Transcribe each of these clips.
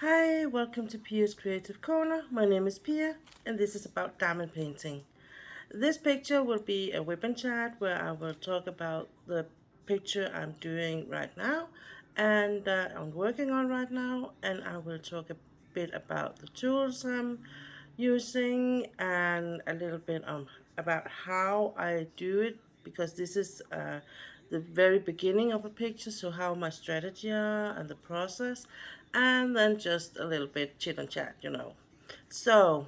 Hi, welcome to Pia's Creative Corner. My name is Pia and this is about diamond painting. This picture will be a weapon chat where I will talk about the picture I'm doing right now and I'm working on right now, and I will talk a bit about the tools I'm using and a little bit about how I do it, because this is the very beginning of a picture, so how my strategy are and the process, and then just a little bit chit and chat. So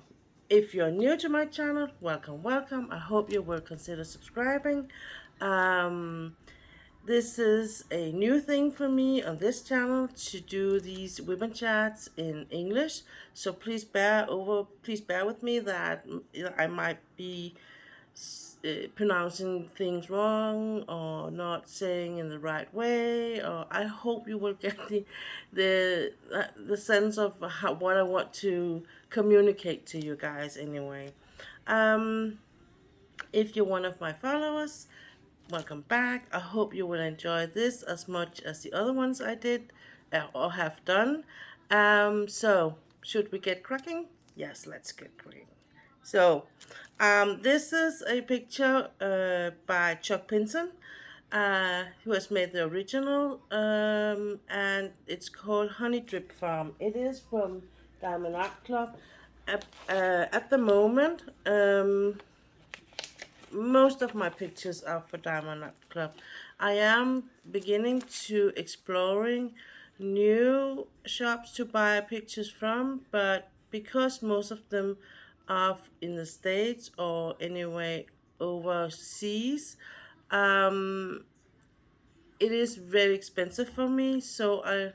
if you're new to my channel, welcome. I hope you will consider subscribing. Um, this is a new thing for me on this channel to do these women chats in English. So please bear with me that I might be pronouncing things wrong or not saying in the right way. Or I hope you will get the sense of what I want to communicate to you guys anyway. Um, if you're one of my followers, welcome back. I hope you will enjoy this as much as the other ones I did or have done. So, should we get cracking? Yes, let's get cracking. So, this is a picture by Chuck Pinson, who has made the original, and it's called Honey Drip Farm. It is from Diamond Art Club. At the moment, most of my pictures are for Diamond Art Club. I am beginning to exploring new shops to buy pictures from, but because most of them are in the States or anyway overseas, um, it is very expensive for me, so I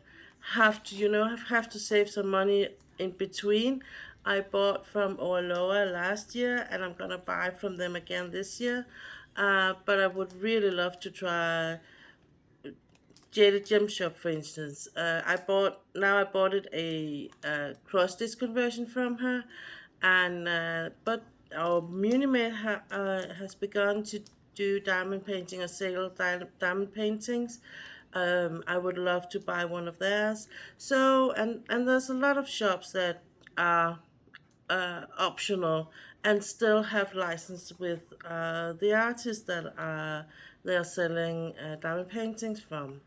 have to, have to save some money in between. I bought from Oaloa last year and I'm gonna buy from them again this year. But I would really love to try Jaded Gem Shop, for instance. I bought it a cross disc conversion from her, and but our Munimate has begun to do diamond painting or sale diamond paintings. I would love to buy one of theirs. So and there's a lot of shops that are optional and still have license with the artists that they are selling diamond paintings from.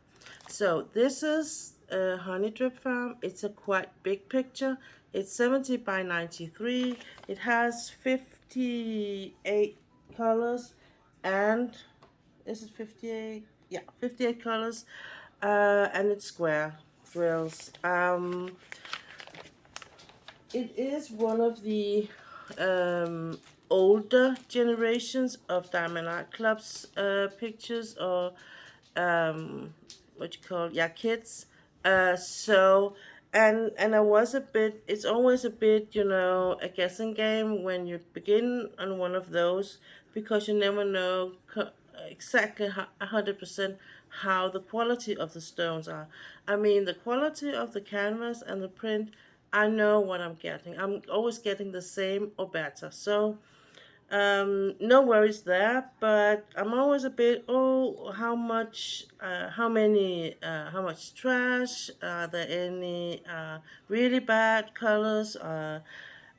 So this is a Honey Drip Farm. It's a quite big picture. It's 70 by 93. It has 58 colors, and is it 58? Yeah, 58 colors, and it's square drills. It is one of the um, older generations of Diamond Art Club's pictures, or what you call, yeah, kits. So and I was a bit. It's always a bit, a guessing game when you begin on one of those, because you never know exactly 100% how the quality of the stones are. I mean, the quality of the canvas and the print, I know what I'm getting. I'm always getting the same or better. So no worries there, but I'm always a bit, how much trash? Are there any really bad colors? Are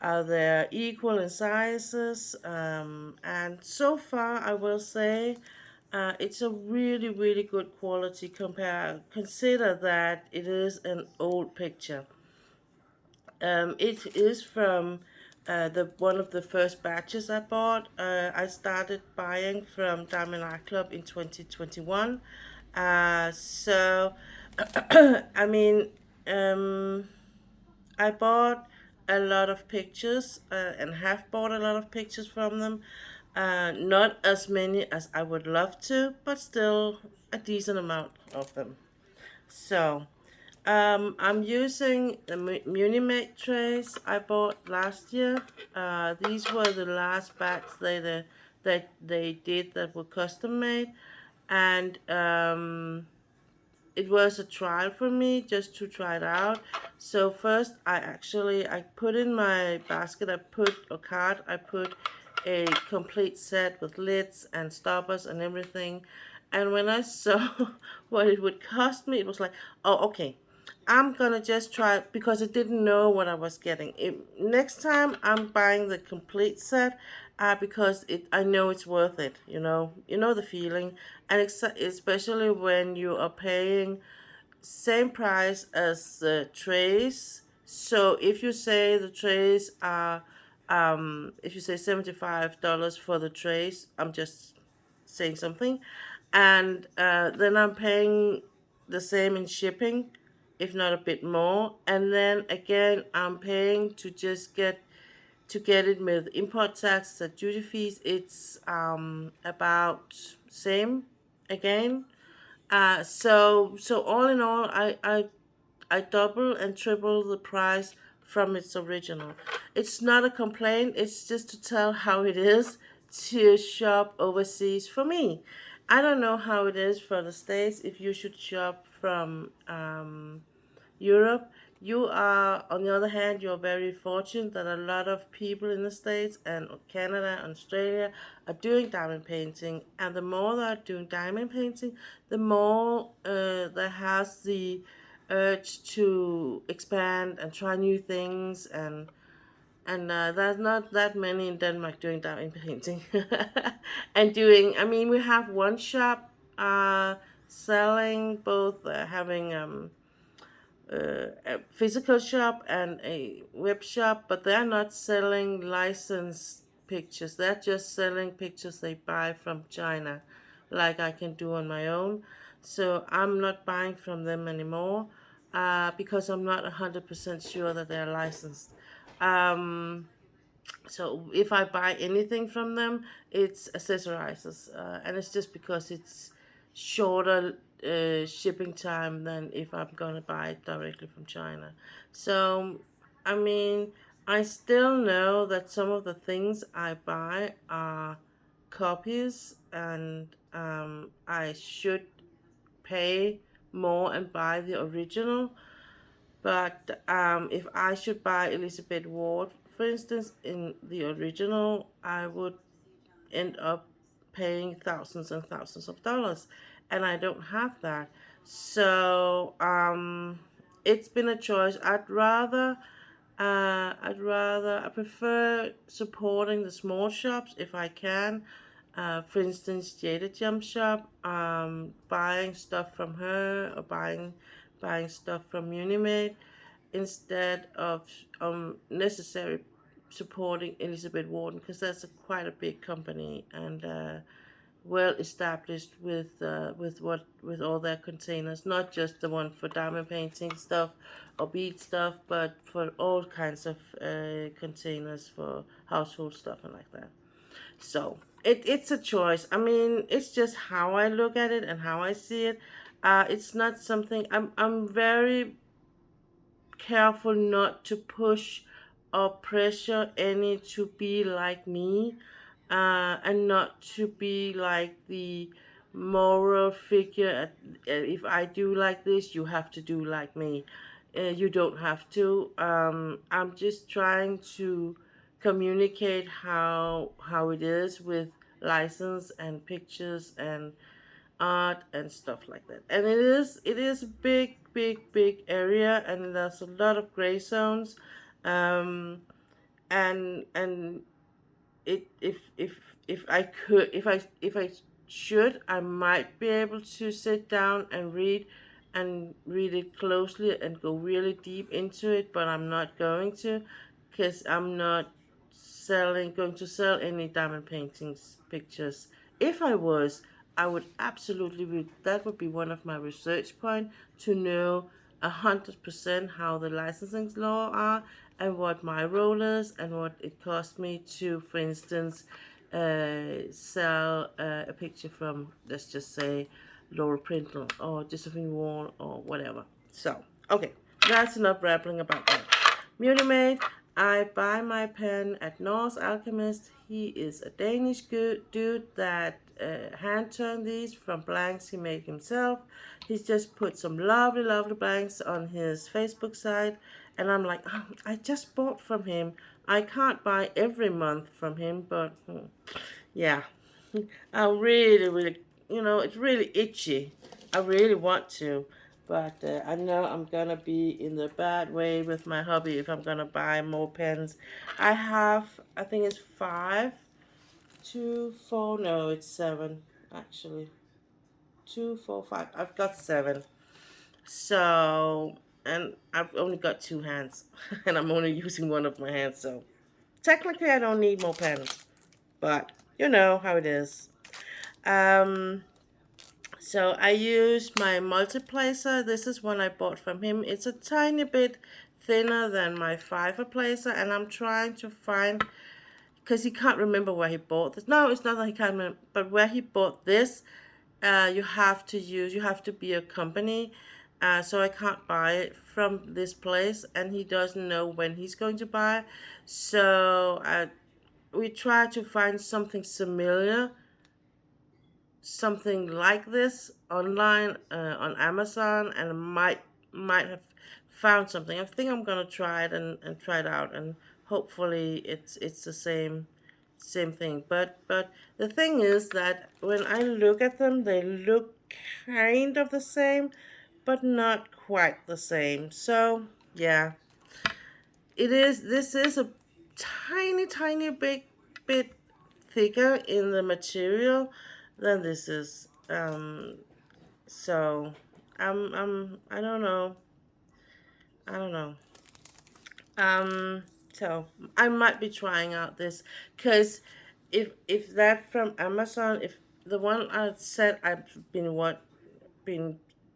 there equal in sizes? And so far, I will say it's a really, really good quality. Consider that it is an old picture. It is from the one of the first batches I bought. I started buying from Diamond Art Club in 2021. So, I mean, um, I bought a lot of pictures and have bought a lot of pictures from them. Not as many as I would love to, but still a decent amount of them. So, I'm using the Munimate trays I bought last year. These were the last batch that they did that were custom made, and it was a trial for me just to try it out. So first, I put in my basket. I put a complete set with lids and stoppers and everything. And when I saw what it would cost me, it was like, oh, okay. I'm gonna just try because I didn't know what I was getting. Next time I'm buying the complete set, because I know it's worth it. You know the feeling, and especially when you are paying same price as the trays. So if you say the trays are, if you say $75 for the trays, I'm just saying something, and then I'm paying the same in shipping, if not a bit more, and then again I'm paying to get it with import tax and duty fees. It's about same again. So all in all, I double and triple the price from its original. It's not a complaint. It's just to tell how it is to shop overseas for me. I don't know how it is for the States. If you should shop from Europe. You are, on the other hand, you're very fortunate that a lot of people in the States and Canada and Australia are doing diamond painting. And the more they're doing diamond painting, the more there has the urge to expand and try new things. And there's not that many in Denmark doing diamond painting. And doing, I mean, we have one shop selling both, having a physical shop and a web shop, but they're not selling licensed pictures. They're just selling pictures they buy from China, like I can do on my own. So I'm not buying from them anymore, because I'm not 100% sure that they're licensed. Um, so if I buy anything from them, it's accessorizes, and it's just because it's shorter shipping time than if I'm gonna buy it directly from China. So, I mean, I still know that some of the things I buy are copies, and I should pay more and buy the original. But if I should buy Elizabeth Ward, for instance, in the original, I would end up paying thousands and thousands of dollars, and I don't have that. So it's been a choice. I prefer supporting the small shops if I can. For instance, Jada Jump Shop, buying stuff from her, or buying stuff from Unimate, instead of necessary supporting Elizabeth Warden, because that's quite a big company, and well established with all their containers, not just the one for diamond painting stuff or bead stuff, but for all kinds of containers for household stuff and like that. So it's a choice. I mean, it's just how I look at it and how I see it. It's not something I'm very careful not to push or pressure any to be like me, and not to be like the moral figure. If I do like this, you have to do like me. You don't have to. I'm just trying to communicate how it is with license and pictures and art and stuff like that. And it is a big, big, big area, and there's a lot of gray zones, um, and it if I could if I should, I might be able to sit down and read it closely and go really deep into it, but I'm not going to, because I'm not selling going to sell any diamond paintings pictures. If I was, I would absolutely that would be one of my research points, to know 100% how the licensing law are, and what my role is, and what it cost me to, for instance, sell a picture from, let's just say, Laura Prindle or Josephine Wall or whatever. So, okay, that's enough rambling about that. Munimate, I buy my pen at Norse Alchemist. He is a Danish good dude that hand turned these from blanks he made himself. He's just put some lovely, lovely blanks on his Facebook site, and I'm like, oh, I just bought from him. I can't buy every month from him, but yeah, I really, really, it's really itchy. I really want to. But I know I'm gonna be in the bad way with my hobby if I'm gonna buy more pens. I have, I think it's five, two, four, no, it's seven actually. Two, four, five. I've got seven. So, and I've only got two hands, and I'm only using one of my hands. So, technically, I don't need more pens, but you know how it is. Um, so I use my multiplacer. This is one I bought from him. It's a tiny bit thinner than my fiver placer, and I'm trying to find because he can't remember where he bought this. No, it's not that he can't remember, but where he bought this, you have to be a company. So I can't buy it from this place, and he doesn't know when he's going to buy. So we try to find something similar, something like this online on Amazon, and might have found something. I think I'm gonna try it and try it out, and hopefully it's the same thing. But the thing is that when I look at them, they look kind of the same, but not quite the same. So yeah, it is. This is a tiny bit thicker in the material than this is. So I don't know. I don't know. So I might be trying out this because if that from Amazon, if the one I said I've been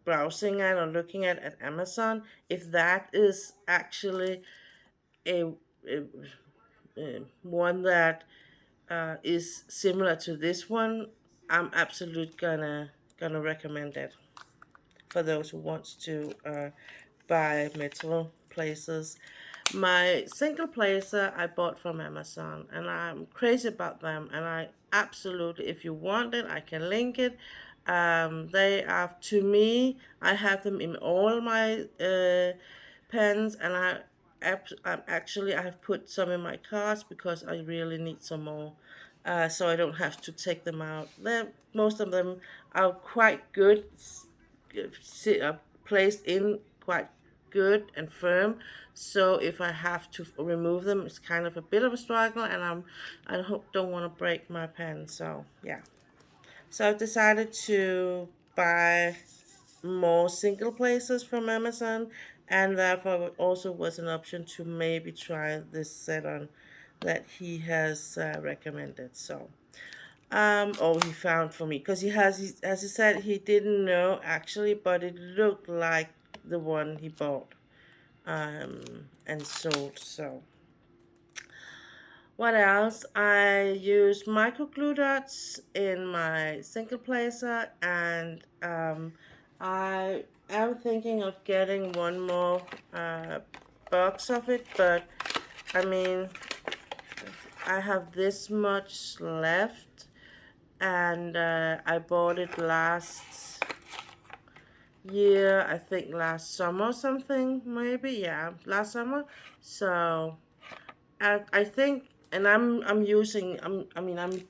browsing at or looking at Amazon, if that is actually a one that is similar to this one, I'm absolutely gonna recommend it for those who wants to buy metal places. My single placer I bought from Amazon, and I'm crazy about them. And I absolutely, if you want it, I can link it. They are, to me, I have them in all my pens, and I have put some in my carts because I really need some more. So I don't have to take them out. Most of them are quite good, placed in quite good and firm. So if I have to remove them, it's kind of a bit of a struggle, and don't want to break my pen. So yeah, so I've decided to buy more single places from Amazon, and therefore it also was an option to maybe try this set on that he has recommended. So or he found for me because as he said, he didn't know actually, but it looked like the one he bought and sold. So what else? I use micro glue dots in my single placer, and I am thinking of getting one more box of it, but I mean, I have this much left, and I bought it last year, I think last summer or something, maybe, yeah, last summer. So I think, and I'm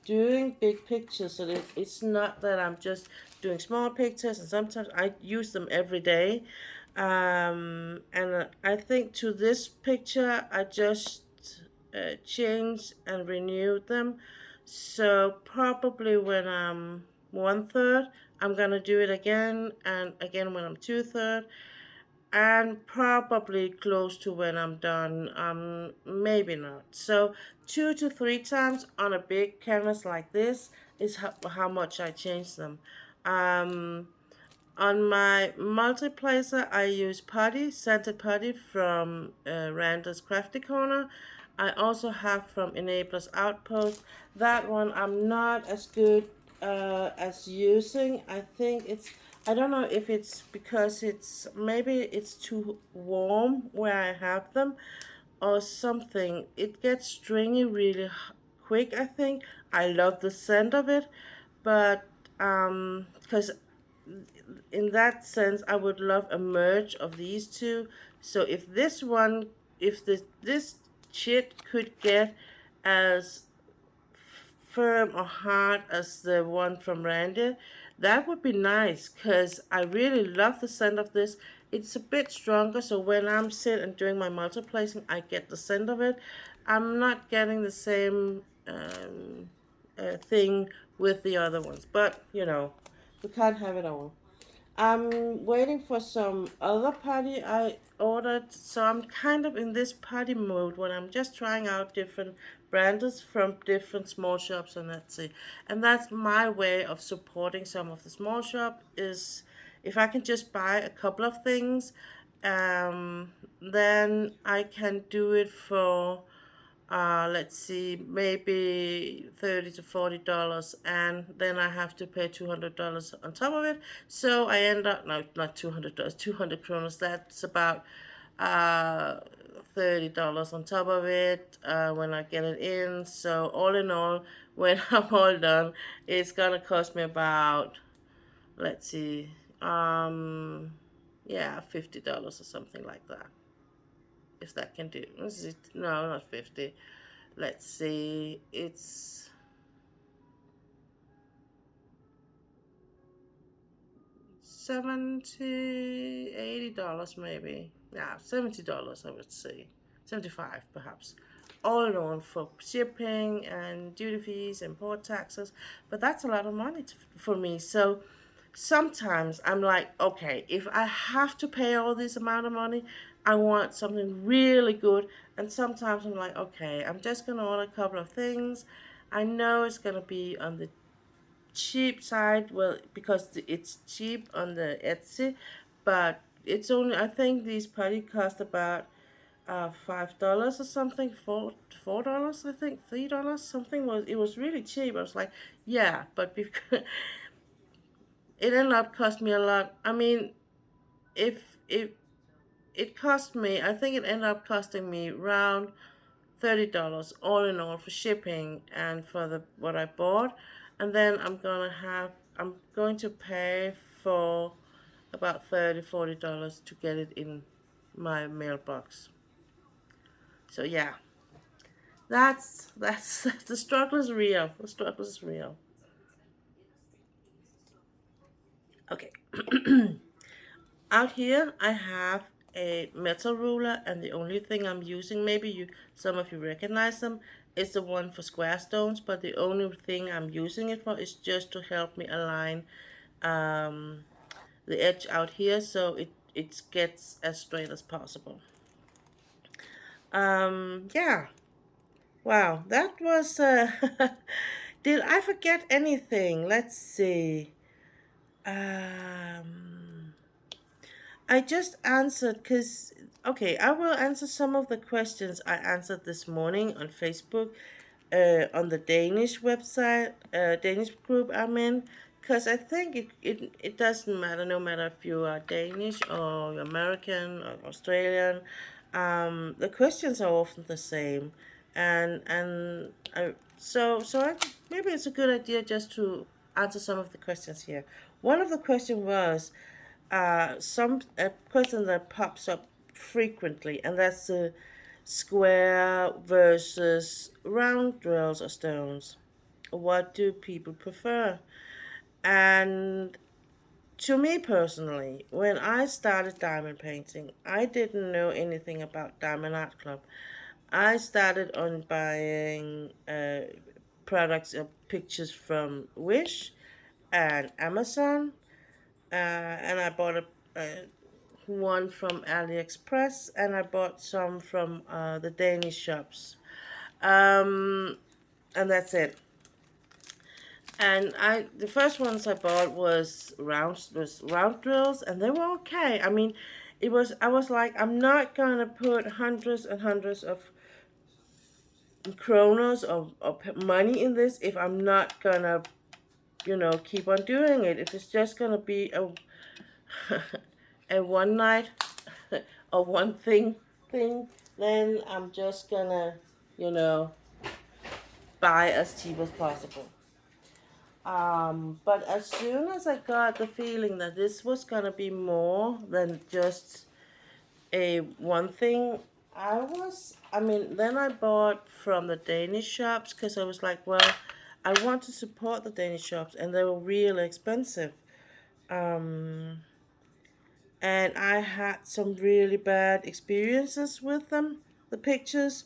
doing big pictures, so that it's not that I'm just doing small pictures, and sometimes I use them every day. And I think to this picture, I just changed and renewed them. So probably when I'm 1/3, I'm gonna do it again, and again when I'm 2/3, and probably close to when I'm done. Maybe not. So 2 to 3 times on a big canvas like this is how much I change them. Um, on my multiplacer, I use putty, scented putty from Randa's Crafty Corner. I also have from Enabler's Outpost. That one I'm not as good as using. I don't know if it's because maybe it's too warm where I have them or something. It gets stringy really quick, I think. I love the scent of it, but because in that sense, I would love a merge of these two. So if this chit could get as firm or hard as the one from Randy, That would be nice because I really love the scent of this. It's a bit stronger, so when I'm sitting and doing my multiplacing, I get the scent of it. I'm not getting the same thing with the other ones, but we can't have it all. I'm waiting for some other party I ordered, so I'm kind of in this party mode when I'm just trying out different brands from different small shops on Etsy. And that's my way of supporting some of the small shop is if I can just buy a couple of things, then I can do it for let's see, maybe $30 to $40, and then I have to pay $200 on top of it. So I end up no, not $200, 200 kronas. That's about uh, $30 on top of it when I get it in. So all in all, when I'm all done, it's gonna cost me about, let's see, yeah, $50 or something like that. If that can do, no, not 50. Let's see, it's 70, $80 maybe. Yeah, $70 I would say. 75 perhaps. All in all for shipping and duty fees and port taxes. But that's a lot of money for me. So sometimes I'm like, okay, if I have to pay all this amount of money, I want something really good. And sometimes I'm like, okay, I'm just gonna order a couple of things. I know it's gonna be on the cheap side, well, because it's cheap on the Etsy, but it's only, I think these putty cost about $5 or something, $4, I think, $3, something. Was it was really cheap. I was like, yeah, but because it ended up cost me a lot. I mean, if it cost me, I think it ended up costing me around $30 all in all for shipping and for the what I bought, and then I'm going to pay for about $30-$40 to get it in my mailbox. So yeah, that's the struggle is real. The struggle is real. Okay. Out here, I have a metal ruler, and the only thing I'm using, maybe some of you recognize them, is the one for square stones. But the only thing I'm using it for is just to help me align um, the edge out here, so it gets as straight as possible. Yeah. Wow, that was. Did I forget anything? Let's see. Um, I just answered because, okay, I will answer some of the questions I answered this morning on Facebook, on the Danish website, Danish group I'm in, because I think it doesn't matter, no matter if you are Danish or you're American or Australian, the questions are often the same. And maybe it's a good idea just to answer some of the questions here. One of the questions was, some a question that pops up frequently, and that's the square versus round drills or stones. What do people prefer? And to me personally, when I started diamond painting, I didn't know anything about Diamond Art Club. I started on buying products or pictures from Wish and Amazon, and I bought one from AliExpress, and I bought some from the Danish shops. Um, and that's it. And the first ones I bought was round drills, and they were okay. I mean, I was like, I'm not gonna put hundreds and hundreds of kronos of money in this if I'm not gonna keep on doing it. If it's just gonna be a a one night or one thing, then I'm just gonna, you know, buy as cheap as possible. But as soon as I got the feeling that this was gonna be more than just a one thing, I mean, then I bought from the Danish shops because I was like, well, I want to support the Danish shops, and they were really expensive. Um, and I had some really bad experiences with them, the pictures,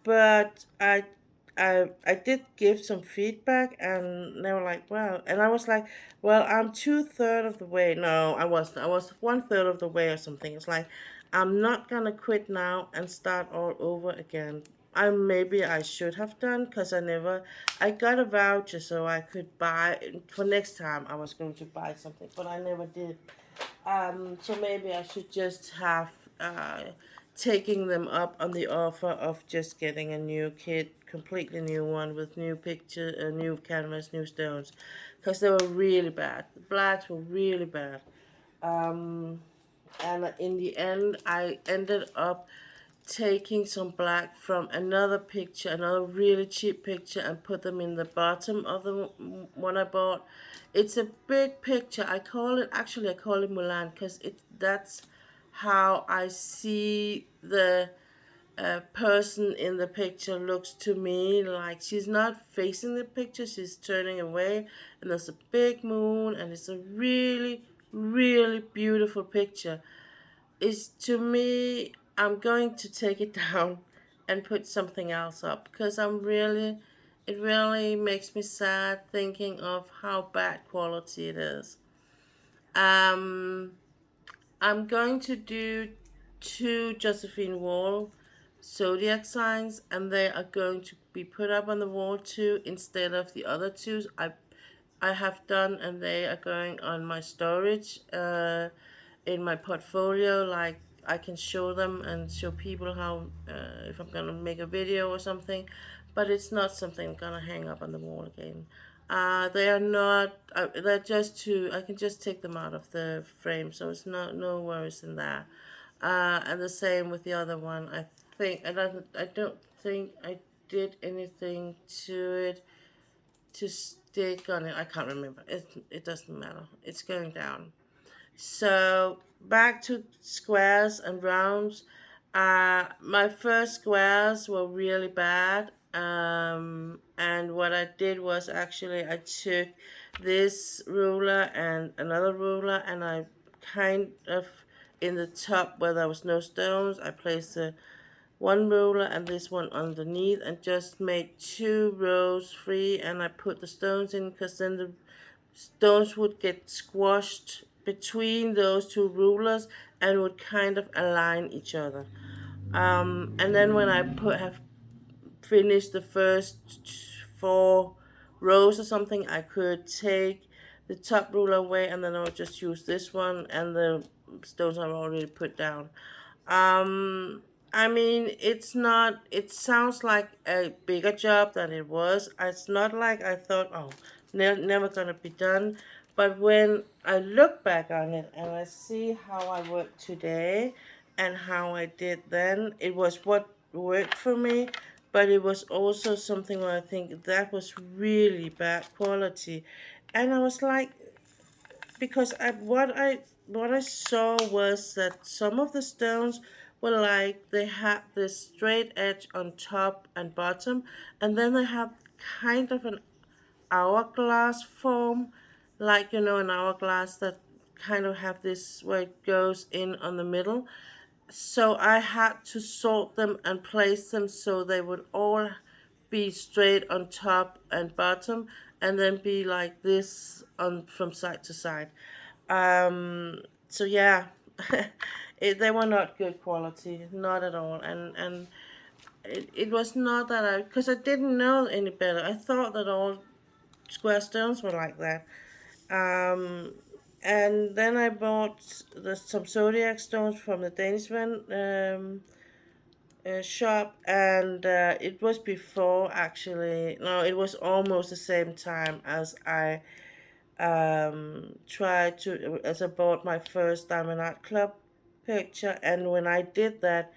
but I did give some feedback, and they were like, "Wow," and I was like, "Well, I'm 2/3 of the way." No, I wasn't. I was 1/3 of the way or something. It's like I'm not gonna quit now and start all over again. Maybe I should have done, because I got a voucher so I could buy for next time. I was going to buy something, but I never did. So maybe I should just have uh, taking them up on the offer of just getting a new kit, completely new one with new picture, new canvas, new stones, because they were really bad. The blacks were really bad. Um, and in the end, I ended up taking some black from another picture, another really cheap picture, and put them in the bottom of the one I bought. It's a big picture. I call it Mulan, because that's how I see the person in the picture looks to me. Like, she's not facing the picture, she's turning away, and there's a big moon, and it's a really, really beautiful picture. Is to me, I'm going to take it down and put something else up, because it really makes me sad thinking of how bad quality it is. Um, I'm going to do two Josephine Wall zodiac signs, and they are going to be put up on the wall too, instead of the other two I have done, and they are going on my storage in my portfolio. Like, I can show them and show people how, if I'm gonna make a video or something, but it's not something I'm gonna hang up on the wall again. They are not. They're just too. I can just take them out of the frame, so it's no worries in that. And the same with the other one. I don't think I did anything to it to stick on it. I can't remember. It doesn't matter. It's going down. So back to squares and rounds. My first squares were really bad. And what I did was, actually, I took this ruler and another ruler, and I kind of, in the top where there was no stones, I placed the one ruler and this one underneath, and just made two rows free, and I put the stones in, because then the stones would get squashed between those two rulers and would kind of align each other. And then when I have finished the first four rows or something, I could take the top ruler away, and then I would just use this one, and the stones are already put down. Um, I mean, it's not, it sounds like a bigger job than it was. It's not like I thought, oh, never gonna be done. But when I look back on it and I see how I worked today and how I did then, it was what worked for me. But it was also something where I think that was really bad quality. And I was like, because what I saw was that some of the stones were like, they had this straight edge on top and bottom, and then they have kind of an hourglass form, like, an hourglass that kind of have this where it goes in on the middle. So I had to sort them and place them so they would all be straight on top and bottom, and then be like this on from side to side. So yeah, they were not good quality, not at all. And it was not that because I didn't know any better. I thought that all square stones were like that. Um, and then I bought some zodiac stones from the Danish one, shop, and it was before, actually. No, it was almost the same time as I bought my first Diamond Art Club picture. And when I did that,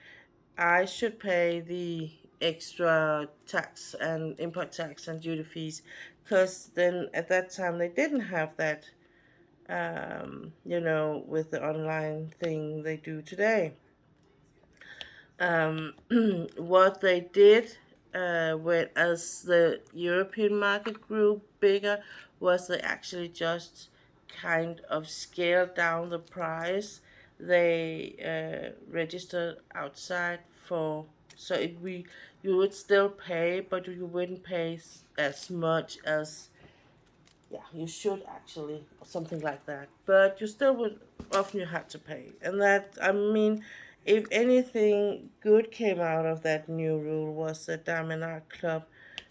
I should pay the extra tax and import tax and duty fees, because then at that time they didn't have that, with the online thing they do today. What they did, when as the European market grew bigger, was they actually just kind of scaled down the price they registered outside for. So you would still pay, but you wouldn't pay as much as, yeah, you should actually, something like that. But you still would often you had to pay, and that, I mean, if anything good came out of that new rule was that Diamond Art Club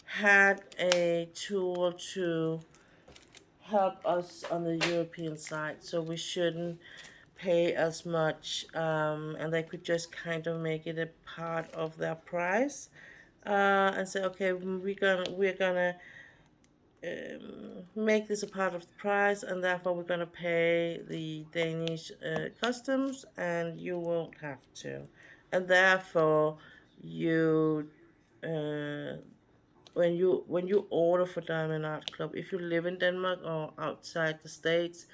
had a tool to help us on the European side, so we shouldn't pay as much, and they could just kind of make it a part of their price, and say, okay, we're gonna make this a part of the price, and therefore we're going to pay the Danish customs, and you won't have to. And therefore, you uh, when you order for Diamond Art Club, if you live in Denmark or outside the States,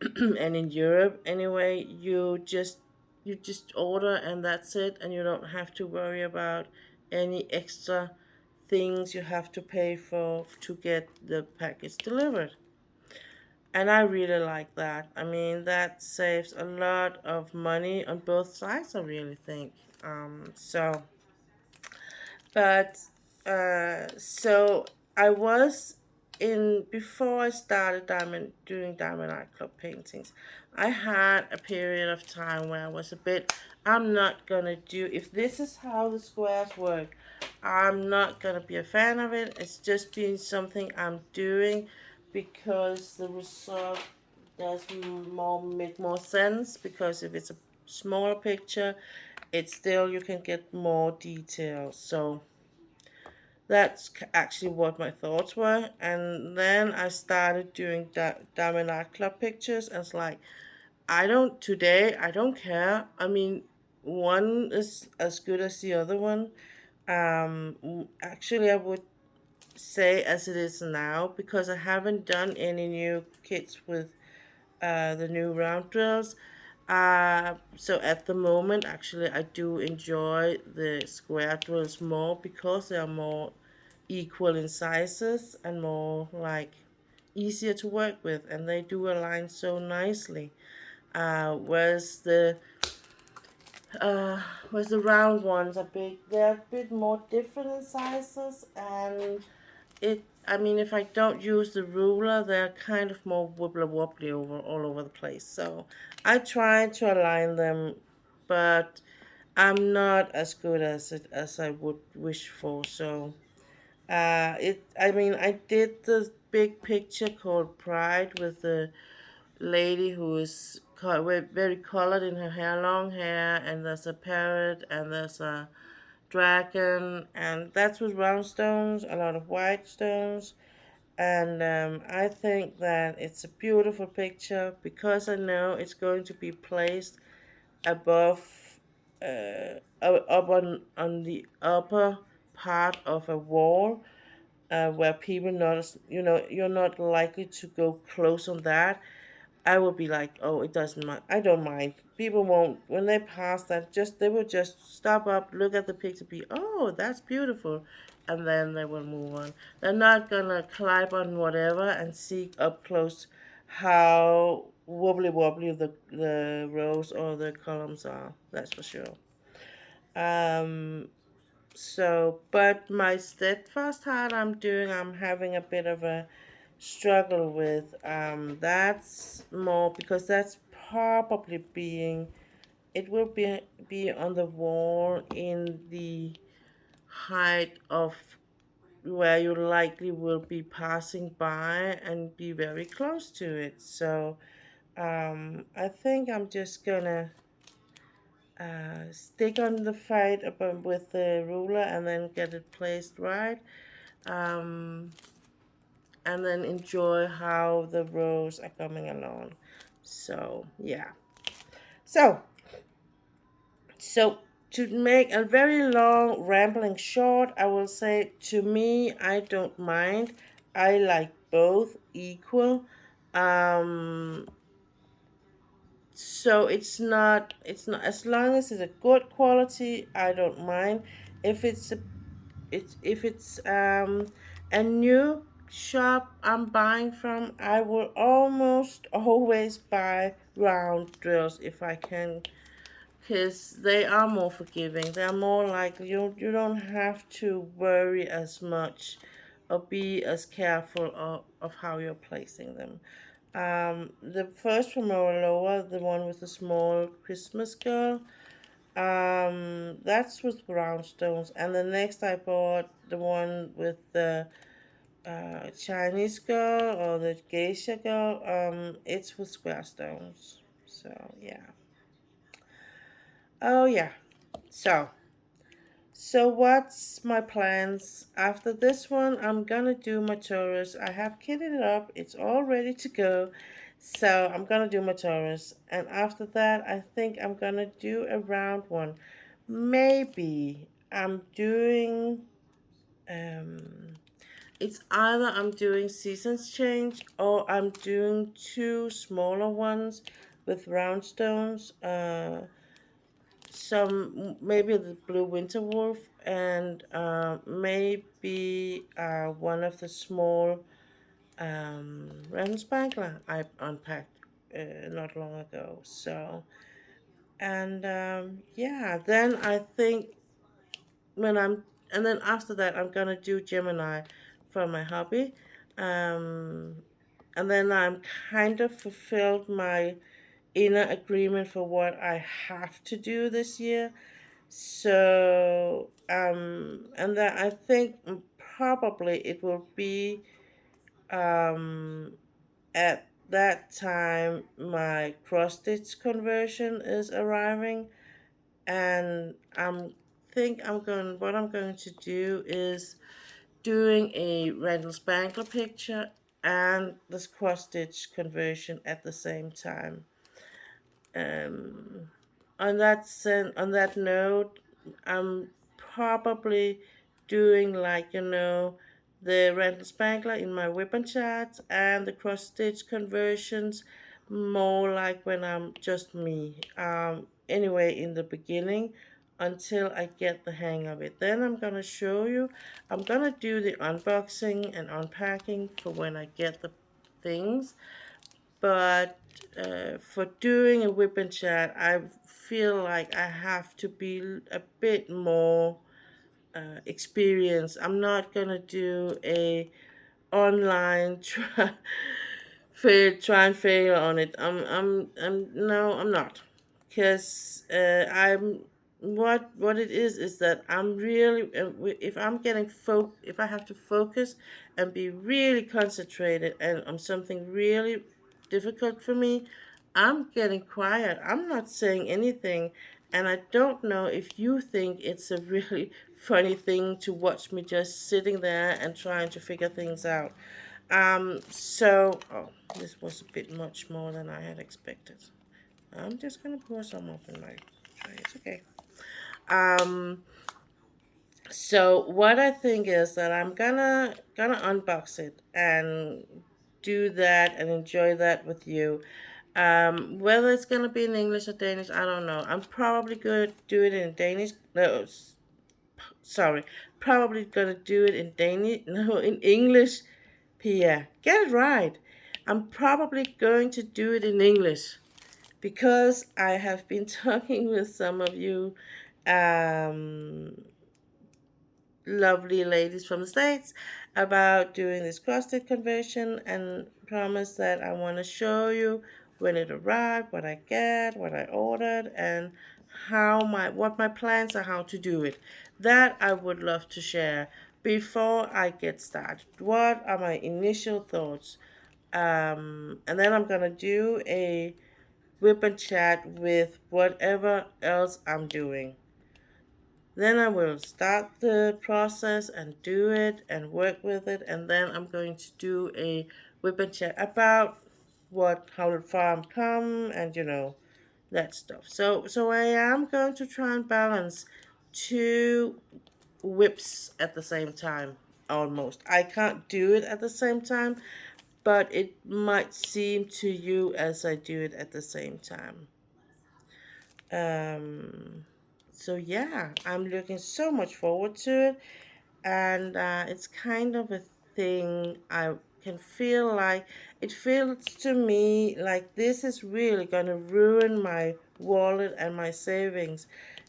and in Europe anyway, you just order and that's it, and you don't have to worry about any extra things you have to pay for to get the package delivered. And I really like that. I mean, that saves a lot of money on both sides, I really think. So but so I was in before I started doing Diamond Art Club paintings. I had a period of time where I was a bit. I'm not gonna do if this is how the squares work. I'm not gonna be a fan of it. It's just been something I'm doing because the result does more make more sense. Because if it's a smaller picture, it's still you can get more details. So that's actually what my thoughts were. And then I started doing Diamond Art Club pictures, and it's like, I don't care. I mean, one is as good as the other one. Actually, I would say as it is now, because I haven't done any new kits with the new round drills. So at the moment, actually, I do enjoy the square drills more because they are more equal in sizes and more like easier to work with, and they do align so nicely. Whereas uh, the round ones are big, they're a bit more different in sizes, and I mean, if I don't use the ruler, they're kind of more wibbly wobbly all over the place. So I try to align them, but I'm not as good as I would wish for. So I mean, I did the big picture called Pride with the lady who is very colored in her hair, long hair, and there's a parrot and there's a dragon, and that's with round stones, a lot of white stones. And I think that it's a beautiful picture because I know it's going to be placed above, up on the upper part of a wall, where people not, you're not likely to go close on that. I would be like, oh, it doesn't mind. I don't mind. People won't, when they pass that, they will just stop up, look at the picture, be, oh, that's beautiful, and then they will move on. They're not gonna climb on whatever and see up close how wobbly wobbly the rows or the columns are. That's for sure. Um, but my steadfast heart, I'm having a bit of a struggle with. That's more because that's probably it will be on the wall in the height of where you likely will be passing by and be very close to it. So I think I'm just gonna stick on the fight with the ruler and then get it placed right, um, and then enjoy how the rows are coming along. So yeah. So so to make a very long rambling short, I will say, to me, I don't mind. I like both equal. Um, so it's not as long as it's a good quality, I don't mind. If it's a it's if it's a new shop I'm buying from, I will almost always buy round drills if I can, because they are more forgiving. They're more like you don't have to worry as much or be as careful of how you're placing them. The first from Lower, the one with the small Christmas girl, that's with brownstones, and the next I bought the one with the Chinese girl or the geisha girl. It's with square stones. So yeah. Oh yeah. So what's my plans after this one? I'm gonna do my Taurus. I have kitted it up. It's all ready to go. So I'm gonna do my Taurus, and after that, I think I'm gonna do a round one. Maybe I'm doing. Um, it's either I'm doing seasons change or I'm doing two smaller ones with round stones. Some maybe the blue winter wolf and maybe one of the small red spangler I unpacked not long ago. So and yeah, then I think when I'm and then after that I'm gonna do Gemini for my hobby, um, and then I'm kind of fulfilled my inner agreement for what I have to do this year. So, and then I think probably it will be um, at that time my cross stitch conversion is arriving, and what I'm going to do is doing a Randall Spangler picture and this cross stitch conversion at the same time. Um, on that note, I'm probably doing like the rental spangler in my WIP and chat and the cross stitch conversions more like when I'm just me. Anyway, in the beginning until I get the hang of it. Then I'm gonna show you. I'm gonna do the unboxing and unpacking for when I get the things, but for doing a whip and chat, I feel like I have to be a bit more experienced. I'm not gonna do a online try and fail on it. I'm no, I'm not, because I'm what it is that I'm really if I'm getting if I have to focus and be really concentrated and on something really difficult for me, I'm getting quiet. I'm not saying anything, and I don't know if you think it's a really funny thing to watch me just sitting there and trying to figure things out. Oh, this was a bit much more than I had expected. I'm just gonna pour some off in my tray. It's okay. Um, so what I think is that I'm gonna unbox it and do that and enjoy that with you. Whether it's gonna be in English or Danish, I don't know. I'm probably gonna do it in Danish. No, sorry, probably gonna do it in Danish. No, in English. Pia, get it right. I'm probably going to do it in English because I have been talking with some of you um, lovely ladies from the States about doing this cross-stitch conversion and promise that I want to show you when it arrived, what I get, what I ordered, and what my plans are how to do it. That I would love to share before I get started. What are my initial thoughts? And then I'm gonna do a whip and chat with whatever else I'm doing. Then I will start the process and do it and work with it, and then I'm going to do a whip and chat about how far I'm come, and that stuff. So I am going to try and balance two whips at the same time, almost. I can't do it at the same time, but it might seem to you as I do it at the same time. Um, so yeah, I'm looking so much forward to it. and it's kind of a thing. I can feel like it feels to me like this is really gonna ruin my wallet and my savings,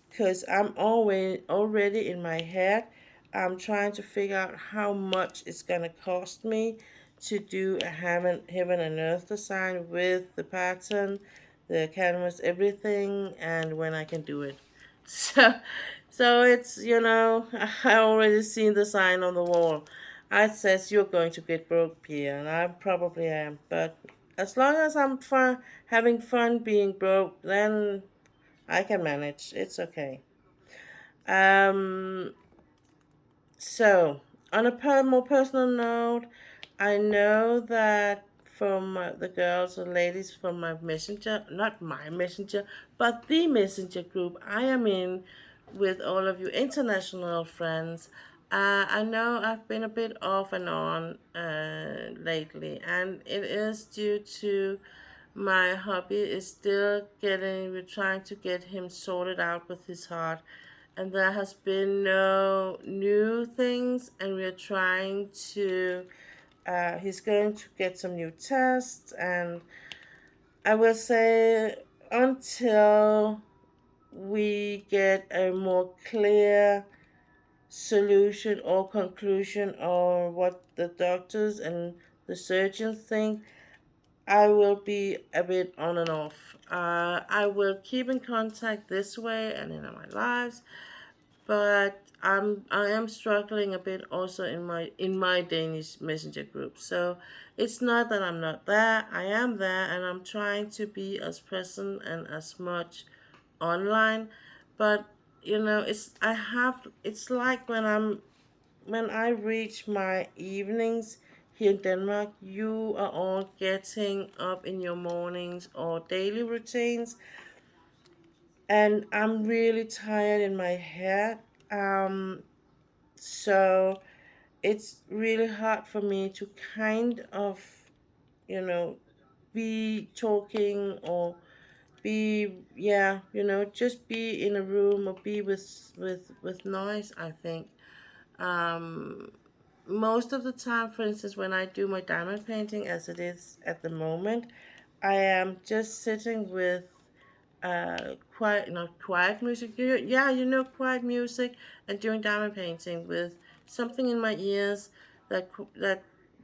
because I'm always already in my head. I'm trying to figure out how much it's gonna cost me to do a heaven and earth design with the pattern, the canvas, everything, and when I can do it. So, so it's, I already seen the sign on the wall. It says you're going to get broke, Pierre, and I probably am. But as long as I'm having fun being broke, then I can manage. It's okay. Um, so, on a more personal note, I know that from the girls and ladies from my messenger, not my messenger, but the messenger group I am in with all of you international friends. I know I've been a bit off and on lately, and it is due to my hubby is still we're trying to get him sorted out with his heart, and there has been no new things, and we're trying to he's going to get some new tests, and I will say until we get a more clear solution or conclusion or what the doctors and the surgeons think, I will be a bit on and off. I will keep in contact this way and in my lives, but I am struggling a bit also in my Danish messenger group. So it's not that I'm not there. I am there, and I'm trying to be as present and as much online. But it's like when I reach my evenings here in Denmark, you are all getting up in your mornings or daily routines, and I'm really tired in my head. Um, so it's really hard for me to kind of, you know, be talking or be, yeah, just be in a room or be with noise, I think. Um, Most of the time, for instance, when I do my diamond painting, as it is at the moment, I am just sitting with quiet, not quiet music. Yeah, quiet music, and doing diamond painting with something in my ears that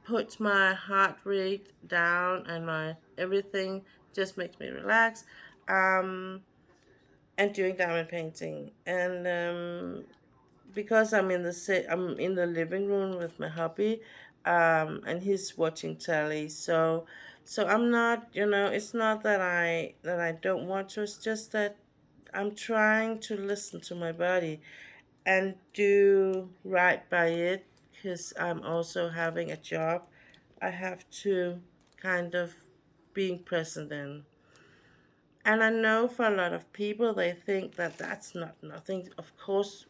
puts my heart rate down, and my everything just makes me relax. Um, and doing diamond painting, and because I'm in the living room with my hubby, and he's watching telly. So I'm not, it's not that I don't want to. It's just that I'm trying to listen to my body and do right by it, because I'm also having a job I have to kind of being present in. And I know for a lot of people, they think that that's not nothing. Of course,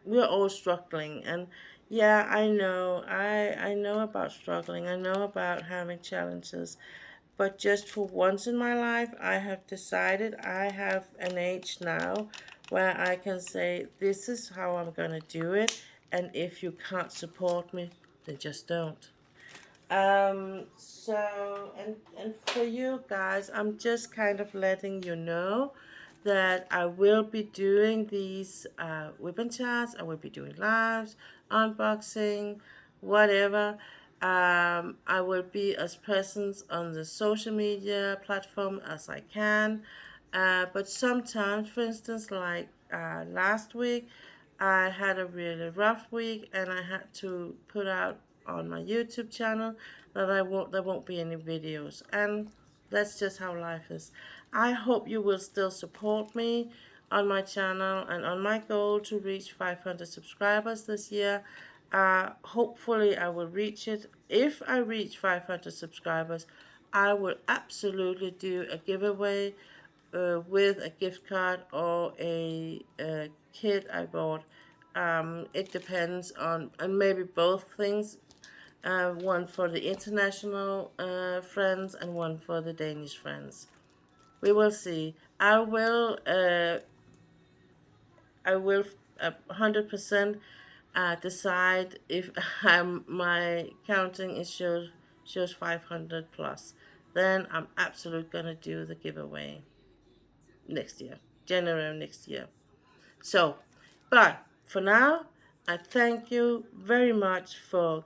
we're all struggling, and yeah, I know about struggling. I know about having challenges. But just for once in my life, I have decided I have an age now where I can say, this is how I'm going to do it. And if you can't support me, then just don't. And for you guys, I'm just kind of letting you know that I will be doing these whip and chats. I will be doing lives, unboxing, whatever. I will be as present on the social media platform as I can. But sometimes, for instance, like last week, I had a really rough week, and I had to put out on my YouTube channel that there won't be any videos, and that's just how life is. I hope you will still support me on my channel and on my goal to reach 500 subscribers this year. Hopefully I will reach it. If I reach 500 subscribers, I will absolutely do a giveaway with a gift card or a kit I bought. It depends on, and maybe both things, one for the international friends and one for the Danish friends. We will see. I will 100% decide if my counting is shows 500 plus, then I'm absolutely gonna do the giveaway next year, January next year. So, but for now, I thank you very much for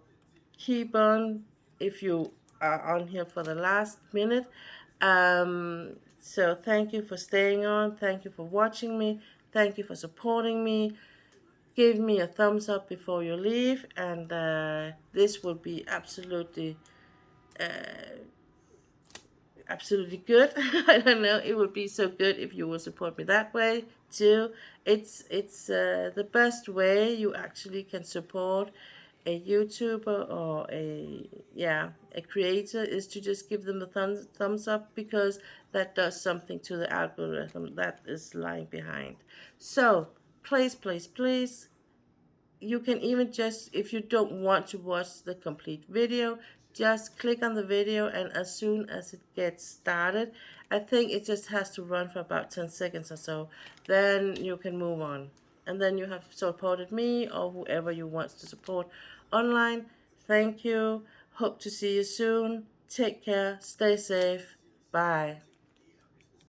keep on if you are on here for the last minute. So thank you for staying on. Thank you for watching me. Thank you for supporting me. Give me a thumbs up before you leave, and this will be absolutely good. I don't know. It would be so good if you will support me that way too. It's the best way you actually can support a YouTuber or a creator is to just give them the thumbs up, because that does something to the algorithm that is lying behind. So please, please, please, you can even just, if you don't want to watch the complete video, just click on the video, and as soon as it gets started, I think it just has to run for about 10 seconds or so, then you can move on, and then you have supported me or whoever you want to support online. Thank you. Hope to see you soon. Take care. Stay safe. Bye.